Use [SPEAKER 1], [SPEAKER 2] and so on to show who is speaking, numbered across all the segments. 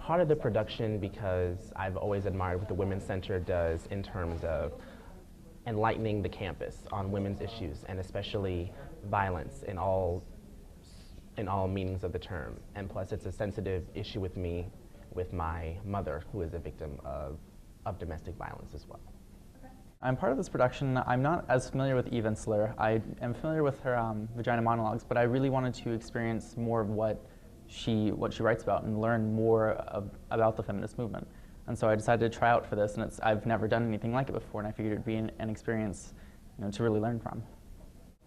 [SPEAKER 1] part of the production because I've always admired what the Women's Center does in terms of enlightening the campus on women's issues, and especially violence in all meanings of the term. And plus, it's a sensitive issue with me, with my mother, who is a victim of domestic violence as well.
[SPEAKER 2] I'm part of this production. I'm not as familiar with Eve Ensler. I am familiar with her Vagina Monologues, but I really wanted to experience more of what she writes about and learn more about the feminist movement. And so I decided to try out for this, and I've never done anything like it before, and I figured it'd be an experience, to really learn from.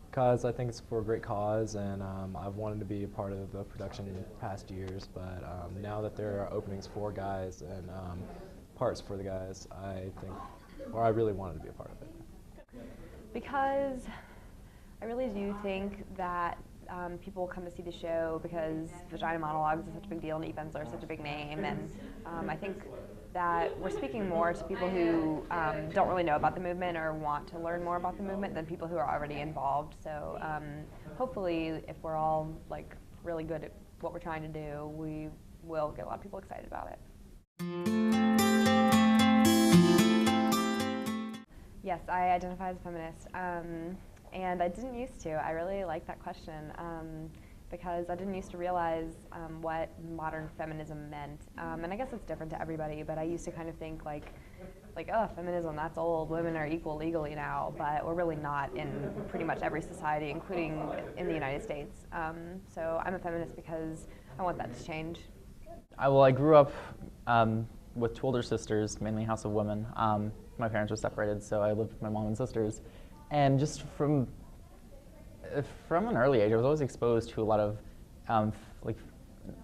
[SPEAKER 3] Because I think it's for a great cause, and I've wanted to be a part of the production in past years, but now that there are openings for guys and parts for the guys, I really wanted to be a part of it.
[SPEAKER 4] Because I really do think that people come to see the show because Vagina Monologues is such a big deal and Eve Ensler is such a big name, and I think that we're speaking more to people who don't really know about the movement or want to learn more about the movement than people who are already involved. So hopefully, if we're all really good at what we're trying to do, we will get a lot of people excited about it. Yes, I identify as a feminist, and I didn't used to. I really like that question because I didn't used to realize what modern feminism meant, and I guess it's different to everybody, but I used to kind of think like, oh, feminism, that's old, women are equal legally now, but we're really not in pretty much every society, including in the United States. So I'm a feminist because I want that to change.
[SPEAKER 2] I grew up with two older sisters, mainly House of Women. My parents were separated, so I lived with my mom and sisters. And just from an early age, I was always exposed to a lot of,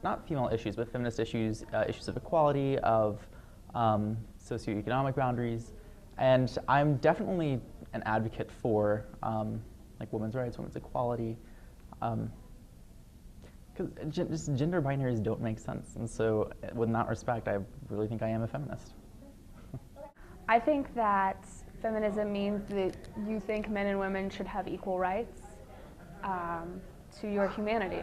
[SPEAKER 2] not female issues, but feminist issues, issues of equality, of socioeconomic boundaries. And I'm definitely an advocate for women's rights, women's equality. Because just gender binaries don't make sense. And so in that respect, I really think I am a feminist.
[SPEAKER 5] I think that feminism means that you think men and women should have equal rights to your humanity.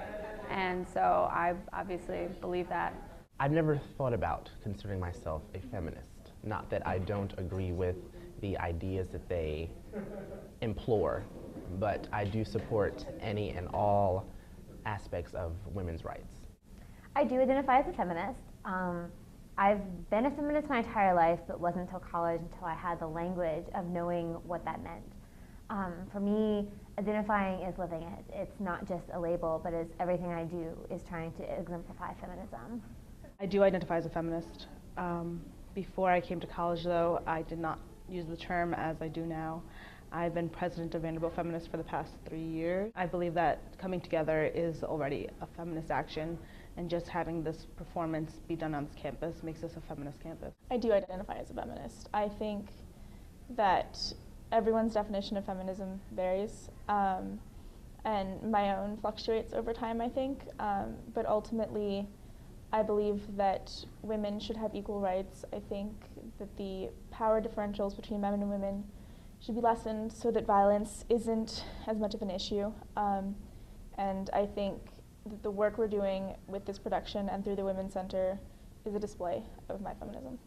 [SPEAKER 5] And so I obviously believe that.
[SPEAKER 1] I've never thought about considering myself a feminist. Not that I don't agree with the ideas that they implore, but I do support any and all aspects of women's rights.
[SPEAKER 6] I do identify as a feminist. I've been a feminist my entire life, but it wasn't until college until I had the language of knowing what that meant. For me, identifying is living it. It's not just a label, but it's everything I do is trying to exemplify feminism.
[SPEAKER 7] I do identify as a feminist. Before I came to college, though, I did not use the term as I do now. I've been president of Vanderbilt Feminists for the past 3 years. I believe that coming together is already a feminist action, and just having this performance be done on this campus makes us a feminist campus.
[SPEAKER 8] I do identify as a feminist. I think that everyone's definition of feminism varies, and my own fluctuates over time, I think, but ultimately I believe that women should have equal rights. I think that the power differentials between men and women should be lessened so that violence isn't as much of an issue. And I think that the work we're doing with this production and through the Women's Center is a display of my feminism.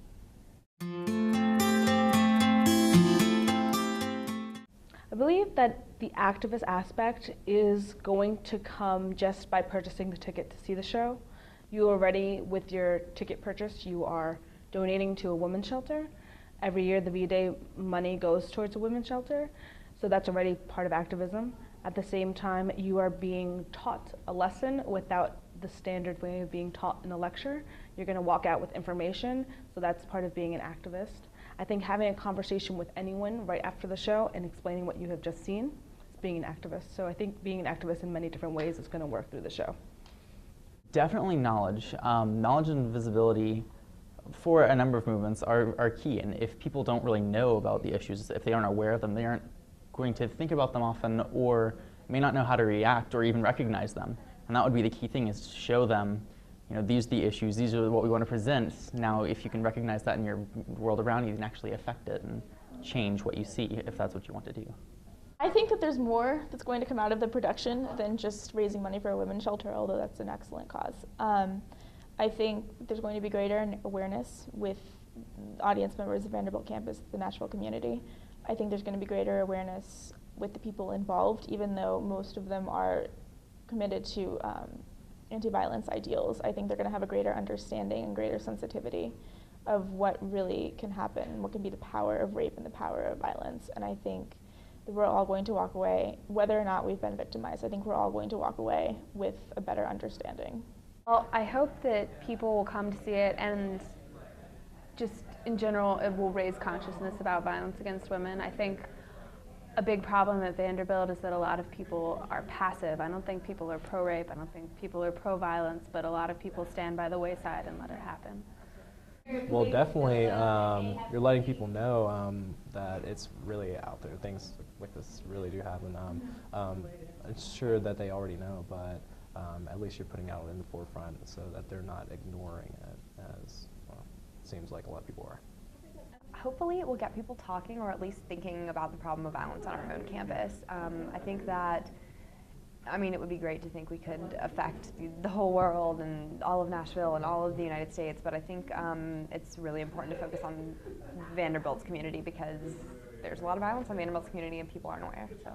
[SPEAKER 7] I believe that the activist aspect is going to come just by purchasing the ticket to see the show. You already, with your ticket purchase, you are donating to a women's shelter. Every year the V-Day money goes towards a women's shelter, so that's already part of activism. At the same time, you are being taught a lesson without the standard way of being taught in a lecture. You're going to walk out with information, so that's part of being an activist. I think having a conversation with anyone right after the show and explaining what you have just seen is being an activist. So I think being an activist in many different ways is going to work through the show.
[SPEAKER 2] Definitely knowledge. Knowledge and visibility for a number of movements are key, and if people don't really know about the issues, if they aren't aware of them, they aren't going to think about them often, or may not know how to react or even recognize them. And that would be the key thing, is to show them, these are the issues, these are what we want to present. Now, if you can recognize that in your world around you, you can actually affect it and change what you see, if that's what you want to do.
[SPEAKER 8] I think that there's more that's going to come out of the production than just raising money for a women's shelter, although that's an excellent cause. I think there's going to be greater awareness with audience members of Vanderbilt campus, the Nashville community. I think there's going to be greater awareness with the people involved, even though most of them are committed to anti-violence ideals. I think they're going to have a greater understanding and greater sensitivity of what really can happen, what can be the power of rape and the power of violence. And I think that we're all going to walk away, whether or not we've been victimized, I think we're all going to walk away with a better understanding.
[SPEAKER 5] Well, I hope that people will come to see it, and just in general, it will raise consciousness about violence against women. I think a big problem at Vanderbilt is that a lot of people are passive. I don't think people are pro-rape, I don't think people are pro-violence, but a lot of people stand by the wayside and let it happen.
[SPEAKER 3] Well, definitely, you're letting people know that it's really out there. Things like this really do happen. I'm sure that they already know, but at least you're putting it out in the forefront so that they're not ignoring it, as well, it seems like a lot of people are.
[SPEAKER 4] Hopefully it will get people talking, or at least thinking about the problem of violence on our own campus. I think that, it would be great to think we could affect the whole world and all of Nashville and all of the United States, but I think it's really important to focus on Vanderbilt's community, because there's a lot of violence on Vanderbilt's community and people aren't aware. So,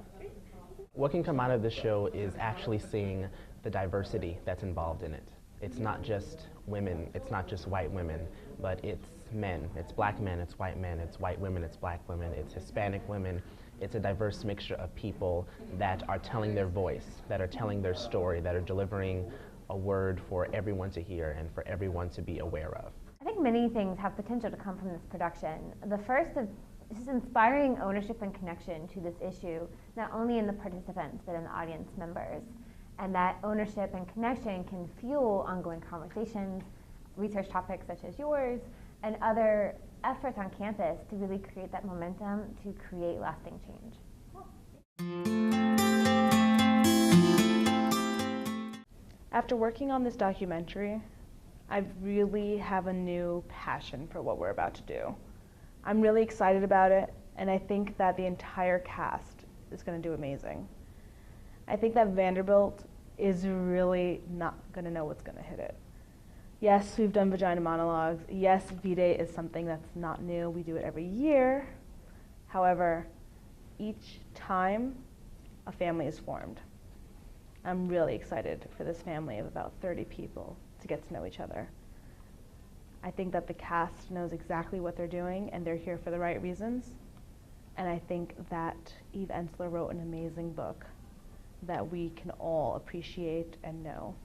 [SPEAKER 1] What can come out of this show is actually seeing the diversity that's involved in it. It's not just women, it's not just white women, but it's men, it's black men, it's white men, it's white women, it's black women, it's Hispanic women. It's a diverse mixture of people that are telling their voice, that are telling their story, that are delivering a word for everyone to hear and for everyone to be aware of.
[SPEAKER 6] I think many things have potential to come from this production. The first of just inspiring ownership and connection to this issue, not only in the participants, but in the audience members. And that ownership and connection can fuel ongoing conversations, research topics such as yours, and other efforts on campus to really create that momentum to create lasting change.
[SPEAKER 7] After working on this documentary, I really have a new passion for what we're about to do. I'm really excited about it, and I think that the entire cast is going to do amazing. I think that Vanderbilt is really not going to know what's going to hit it. Yes, we've done vagina monologues. Yes, V-Day is something that's not new. We do it every year. However, each time a family is formed. I'm really excited for this family of about 30 people to get to know each other. I think that the cast knows exactly what they're doing, and they're here for the right reasons. And I think that Eve Ensler wrote an amazing book that we can all appreciate and know.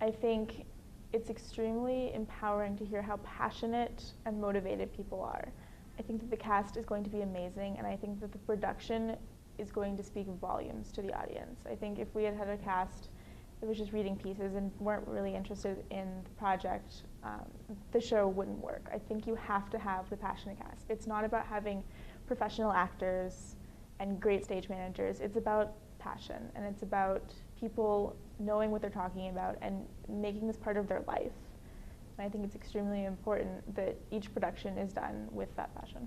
[SPEAKER 8] I think it's extremely empowering to hear how passionate and motivated people are. I think that the cast is going to be amazing, and I think that the production is going to speak volumes to the audience. I think if we had had a cast that was just reading pieces and weren't really interested in the project, the show wouldn't work. I think you have to have the passionate cast. It's not about having professional actors and great stage managers. It's about passion, and it's about people knowing what they're talking about and making this part of their life. And I think it's extremely important that each production is done with that passion.